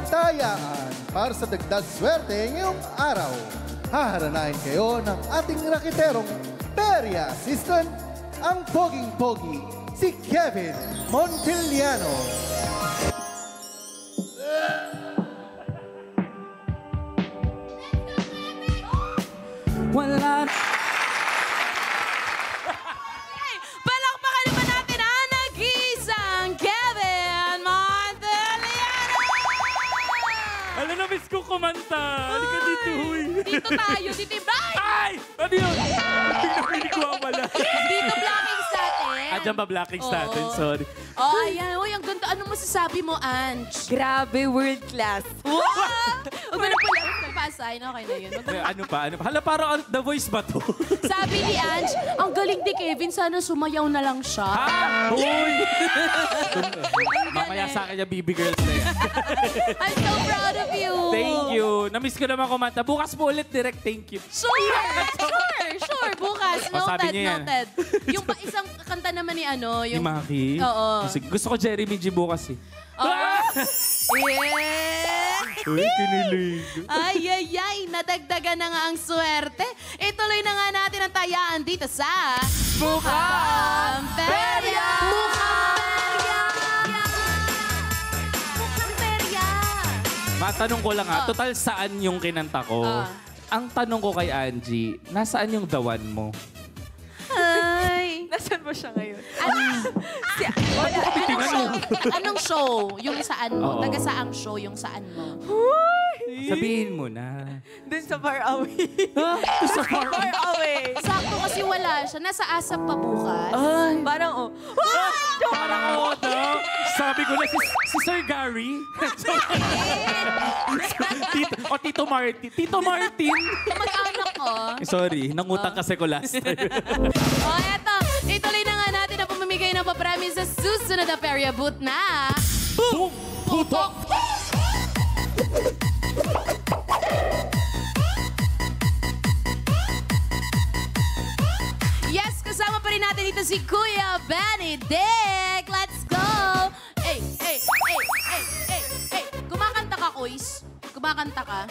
tayaan para sa dagdag swerte ngayong araw. Haharanahin kayo ng ating rakiterong Perya Assistant, ang poging-pogi, si Kevin Montiliano. Wala. Palakpakan naman natin ang nag-iisang Kevin Montiliano! Alam na, miss ko kumanta. Halika dito, huy. Dito tayo, dito yung blind! Ay! Ano yun? Hindi ko wala. Dito blocking sa atin. Diyan ba blocking sa atin? Sorry. Oh, ayan. Uy, ang ganda. Anong masasabi mo, Ange? Grabe, world class. Wow! Huwag mo na pala pasign. Okay na yun. Ano pa? Hala, parang The Voice ba to? Sabi ni Ange, ang galing ni Kevin. Sana sumayaw na lang siya. Ha? Uy! Mamaya sa akin yung BB Girls na yun. I'm so proud of you. Thank you. Namiss ko naman kumanta. Bukas po ulit, direct. Thank you. Sure. Bukas. O, sabi niya yan. Noted. Yung pa isang kanta naman ni ano, Ni yung... Maki? Oo. Gusto ko Jeremy G bukas eh. Yeah! Uy, kinilig. Ay, nadagdagan na nga ang swerte. Ituloy na nga natin ang tayaan dito sa... Mukhang Perya! Mukhang Perya! Matanong ko lang ha, total saan yung kinanta ko? Ang tanong ko kay Angie, nasaan yung dawan mo? Ay! Nasaan ba siya ngayon? Anong show yung saan mo? Oo. Taga saang show yung saan mo? Sabihin mo na. Dun sa far away. Sa far Far away. Sakto kasi wala siya. Nasa ASAP pa bukas. Parang, Parang ako daw. Sabi ko na si Sir Gary. Tito Martin. Tito Martin. Mag-anak ko. Sorry, nangutang kasi ko last time. Eto. Ituloy na nga natin ang pamamigay ng papremyo sa susunod na Perya Boot na... Boom! Putok! Yes, kasama pa rin natin dito si Kuya Benedict. Let's go! Hey! Kumakanta ka, Kuys? Kumakanta ka?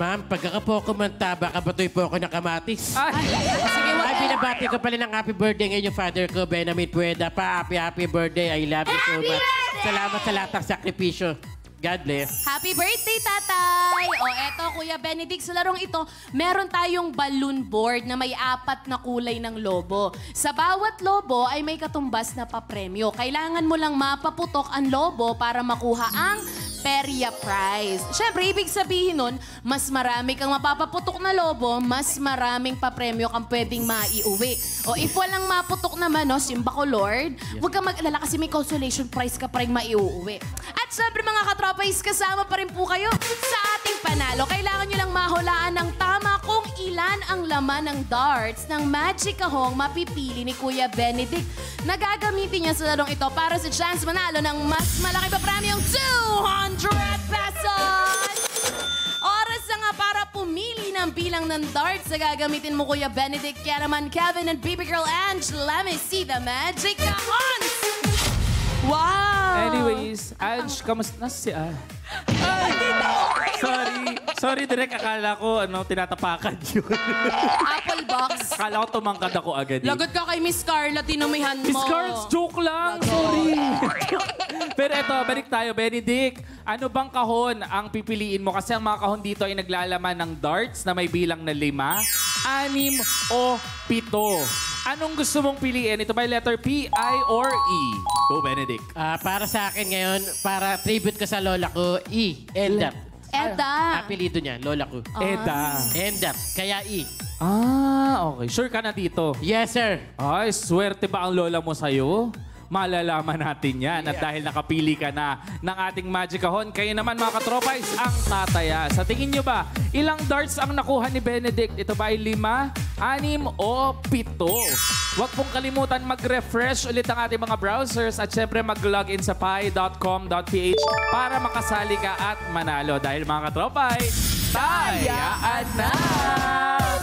Ma'am, pagka po kumanta, baka batoy po ako ng kamatis. Sige, Ay, binabati ko pala ng happy birthday ngayon yung father ko, Benjamin Pueda pa. Happy birthday. I love you so much. Salamat sa lahat ng sakripisyo. God bless. Happy birthday, tatay! O, eto, Kuya Benedict, sa larong ito, meron tayong balloon board na may 4 na kulay ng lobo. Sa bawat lobo ay may katumbas na papremyo. Kailangan mo lang mapaputok ang lobo para makuha ang Perya Prize. Siyempre, ibig sabihin nun, mas marami kang mapapaputok na lobo, mas maraming papremyo kang pwedeng maiuwi. O if walang maputok naman, no, simba ko, Lord, huwag kang mag-alala kasi may consolation prize ka pa rin maiuwi. At siyempre, mga katropais, kasama pa rin po kayo sa ating panalo. Kailangan nyo lang mahulaan ng tama kung ilan ang laman ng darts ng Magic Kahong mapipili ni Kuya Benedict na gagamitin niya sa larong ito para sa chance manalo ng mas malaki pa premyong 200 pesos! Oras na nga para pumili ng bilang ng darts na gagamitin mo, Kuya Benedict. Kaya naman, Kevin and Baby Girl Ange, let me see the Magic Kahon! Wow! Anyways, Ange, kamusta? Nasa si Sorry, direct. Akala ko, tinatapakan yun. Apple box. Akala ko tumangkad ako agad. Lagot ka kay Miss Carla, tinumihan mo. Miss Cards, joke lang. Sorry. Pero eto, balik tayo. Benedict, ano bang kahon ang pipiliin mo? Kasi ang mga kahon dito ay naglalaman ng darts na may bilang na 5, 6 o 7. Anong gusto mong piliin? Ito ba yung letter P, I, or E? Go, Benedict. Para sa akin ngayon, para tribute ko sa lola ko, E. Endap. Eda. Apelido niya, lola ko. Eda. Endap. Kaya E. Okay. Sure ka na dito? Yes, sir. Ay, swerte ba ang lola mo sa'yo? Malalaman natin yan. At dahil nakapili ka na ng ating Magic Kahon, kayo naman mga katropais ang tataya. Sa tingin nyo ba, ilang darts ang nakuha ni Benedict? Ito ba ay 5, 6 o 7? Huwag pong kalimutan mag-refresh ulit ang ating mga browsers at syempre mag-login sa pi.com.ph para makasali ka at manalo. Dahil mga katropais, tayaan na!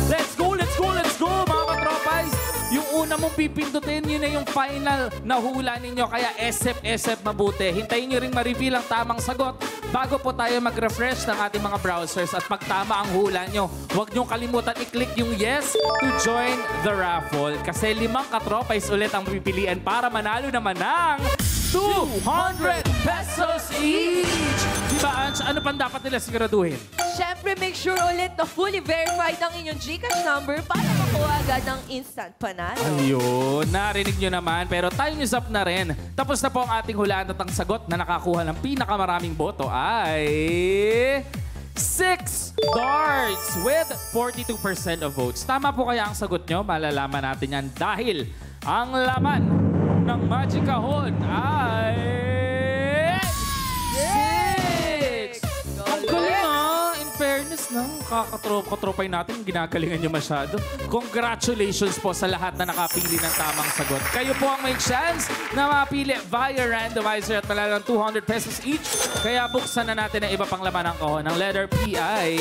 Let's go mga katropais! Yung una mong pipindutin, yun na yung final na hula ninyo. Kaya SF mabuti. Hintayin nyo ring ma-reveal ang tamang sagot bago po tayo mag-refresh ng ating mga browsers. At pag tama ang hula nyo, huwag nyo kalimutan i-click yung yes to join the raffle. Kasi 5 katropais ulit ang pipilian para manalo naman ng 200 pesos each! Diba, Ange? Ano pang dapat nila siguraduhin? Siyempre, make sure ulit na fully verified ang inyong GCash number para makuha agad ng instant panalo. Ayun, narinig nyo naman. Pero time is up na rin. Tapos na po ang ating hulaan at ang sagot na nakakuha ng pinakamaraming boto ay 6 darts with 42% of votes. Tama po kaya ang sagot nyo? Malalaman natin yan dahil ang laman ng Magic Kahon ay 6! Ang galing ah! In fairness na, katropay natin, ginagalingan nyo masyado. Congratulations po sa lahat na nakapili ng tamang sagot. Kayo po ang may chance na mapili via randomizer at malalang 200 pesos each. Kaya buksan na natin ang iba pang laman ng kahon. Ang letter P ay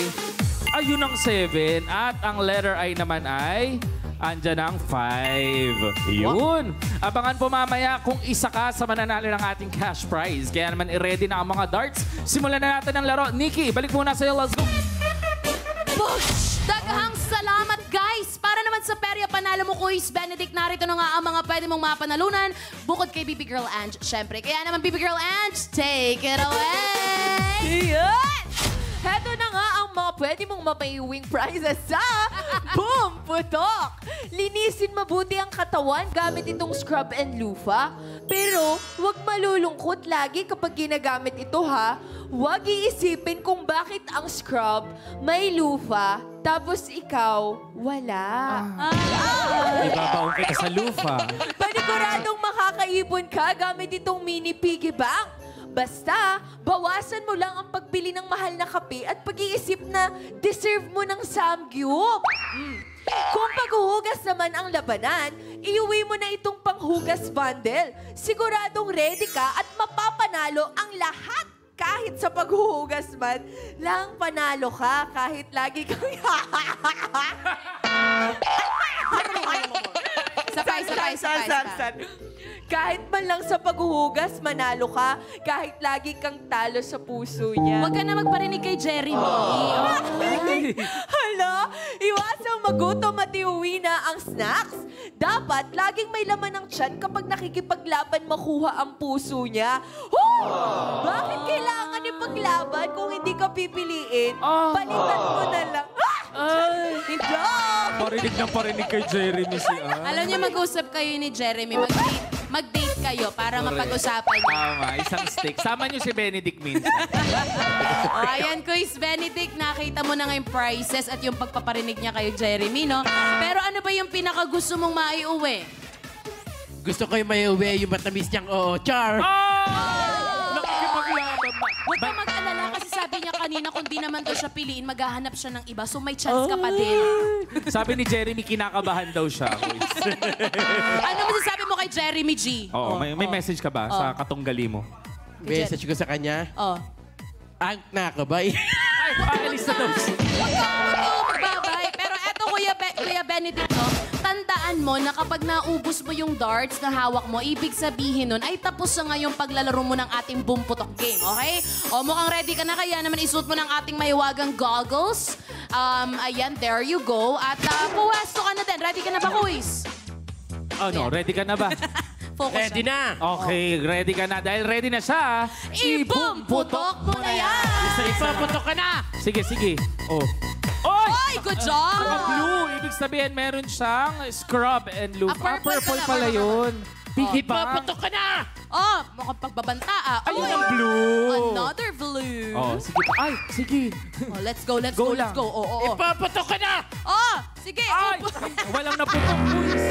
ayun ang 7 at ang letter I naman ay andyan ang 5. Yun. Abangan po mamaya kung isa ka sa mananalo ng ating cash prize. Kaya naman i-ready na ang mga darts. Simulan na natin ang laro. Nikki, balik muna sa'yo. Let's go. Push! Daghang salamat, guys! Para naman sa perya panalo mo, Kuis Benedict, narito na nga ang mga pwede mong mapanalunan bukod kay Baby Girl Ange, syempre. Kaya naman, Baby Girl Ange, take it away! Yan! Heto na nga ang mga pwede mong mapaiuwing prizes sa Boom Putok! Linisin mabuti ang katawan gamit itong scrub and loofah. Pero huwag malulungkot lagi kapag ginagamit ito ha. Huwag iisipin kung bakit ang scrub may loofah tapos ikaw wala. Ibabaon kita sa lufa. Paniguradong makakaipon ka gamit itong mini piggy bank. Basta, bawasan mo lang ang pagbili ng mahal na kape at pag-iisip na deserve mo ng samgyup. Kung paghuhugas naman ang labanan, iuwi mo na itong panghugas bundle. Siguradong ready ka at mapapanalo ang lahat. Kahit sa paghuhugas man, lang panalo ka kahit lagi kang Sabay. Kahit man lang sa paghuhugas, manalo ka. Kahit lagi kang talo sa puso niya. Huwag ka na magparinig kay Jeremy. Hala, iwasang magutom at iuwi na ang snacks. Dapat laging may laman ng tiyan kapag nakikipaglaban makuha ang puso niya. Bakit kailangan ipaglaban kung hindi ka pipiliin? Palitan mo na lang. Parinig kay Jeremy si Ange. Alam niyo, mag-usap kayo ni Jeremy. Mag-date kayo para mapag-usapan niyo. Tama, isang stick. Sama niyo si Benedict minsan. Ayan, Kuis Benedict, nakita mo na nga yung prizes at yung pagpaparinig niya kayo, Jeremy, no? Pero ano ba yung pinakagusto mong maiuwi? Gusto ko yung may uwi, yung matamis niyang oo. Char! Nakikipaglaban ba? Huwag ka mag-alala kasi sabi niya kanina kung di naman daw siya piliin, maghahanap siya ng iba. So may chance ka pa din. Sabi ni Jeremy, kinakabahan daw siya. Ano masasabi mo kay Jeremy G? Oo, may message ka ba sa katunggali mo? Message ko sa kanya. Oh. Ang nakabay. Ay, aalis na daw siya. Huwag ka magbabay. Pero eto, Kuya Benedict, no? Tandaan mo na kapag naubos mo yung darts na hawak mo, ibig sabihin nun ay tapos na nga yung paglalaro mo ng ating Boom Putok game, okay? O mukhang ready ka na, kaya naman isuot mo ng ating mahiwagang goggles. Ayan, there you go. At puwesto ka na din. Ready ka na ba, Kuis? Oh no, ready ka na ba? Focus Ready siya. na! Okay, ready ka na. Dahil ready na siya, I-boom putok mo na yan! Ipaputok ka na! Sige. Oh. Oy! Oy, good job! Naka-blue. Ibig sabihin, meron siyang scrub and loop. Purple pala, yun. Piggy bank. Ipaputok ka na! Oh, mukhang pagbabanta Ayun Oy, ang blue. another blue. Oh, sige. Ay, sige. Oh, let's go. Go lang. Oh. Ipaputok ka na! Oh, sige. Ay! Walang naputok, boys.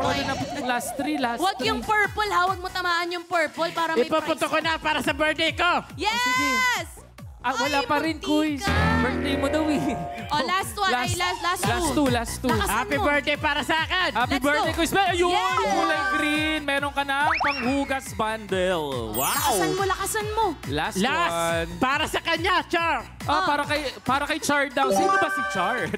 Wala naputok. Last three. Huwag yung purple, ha? Huwag mo tamaan yung purple para may Ipaputok ka na para sa birthday ko! Yes! Wala Ay, pa rin, munti Kuis. ka. Birthday mo daw eh. Oh, last one. Last two. Nakasan Happy mo. birthday para sa akin! Happy Let's birthday, go. Kuis. Ayun, Yeah. kulay green. Meron ka ng panghugas bundle. Wow. Lakasan mo. Last Last! one. Para sa kanya, Char! Para kay Char daw. Sino ba si Char?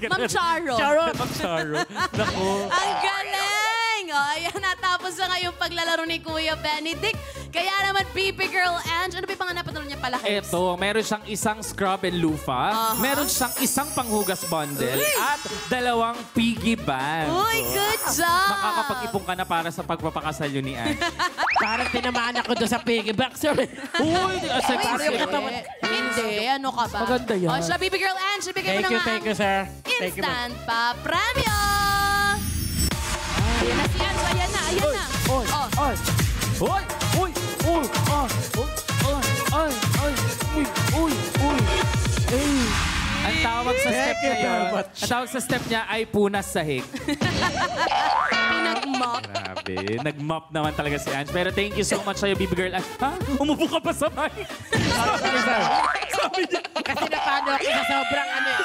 Ma'am Charo. Charot! Ma'am Charo. Naku. Ang galing! Ayan, natapos na ngayong paglalaro ni Kuya Benedict. Kaya naman, Baby Girl Ange, ano ba yung mga napadalo niya pala? Eto, meron siyang isang scrub and loofah, meron siyang isang panghugas bundle, at 2 piggy bank. Uy, good job! Makakapag-ipon ka na para sa pagpapakasal yun ni Ange. Parang tinamaan ako doon sa piggyback, sir. Uy, sexy. Parang yung katawan. Hindi, ano ka ba? Maganda yan. O siya, Baby Girl Ange, ibigay mo na nga Thank you, sir. Thank you, ma'am. instant pa premyo! Ayan na si Ange, ayan na, ayan na. Oy, Oh. oy, oy, uy, uy, uy, uy. Ang tawag sa step Thank you niya very yun, much. ang tawag sa step niya ay punas sahig. Pinag-mop. Grabe, nag-mop naman talaga si Ange. Pero thank you so much sa'yo, Baby Girl. Ha? Umupo ka pa sa mic. Kasi napano ako sa sobrang ano eh.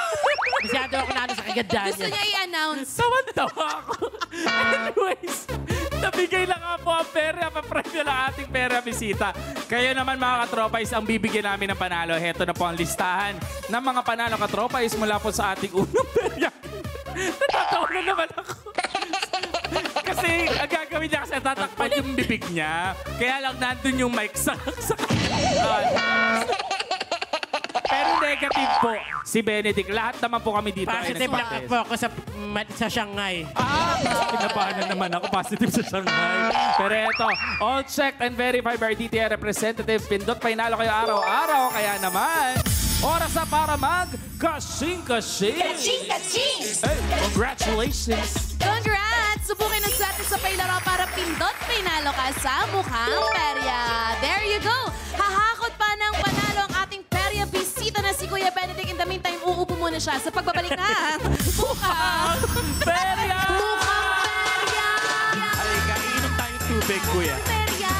Masyado ako na ano sa kagandahan Gusto niya. niya i-announce. Tawan-tawa ako. Anyways, nabigay lang nga po ang pera, papremyo lang ating pera bisita. Kayo naman mga katropais, ang bibigyan namin ng panalo. Heto na po ang listahan ng mga panalo katropais mula po sa ating unang perya. Natatawa na naman ako. Kasi ang gagawin niya kasi tatakpan yung bibig niya. Kaya lang nandun yung mic sa Pero negative po si Benedict. Lahat naman po kami dito ay Positive lang nagpa-test. po ako sa Shanghai. Kinabahan na naman ako. Positive sa Shanghai. Pero eto, all checked and verified by DTI representative. Pindot panalo kayo araw-araw. Kaya naman, oras na para mag-kasing-kasing. Kaching-kaching! Hey, congratulations. Congrats! Subukin ang swerte sa paylaro para pindot pinalo ka sa mukhang perya. There you go! Hahakot pa ng panalo ang ating perya bisita na si Kuya Benedict. In the meantime, uupo muna siya sa pagbabalik na mukhang Perya! mukhang perya! Halika, iinom tayong tubig, kuya. Perya!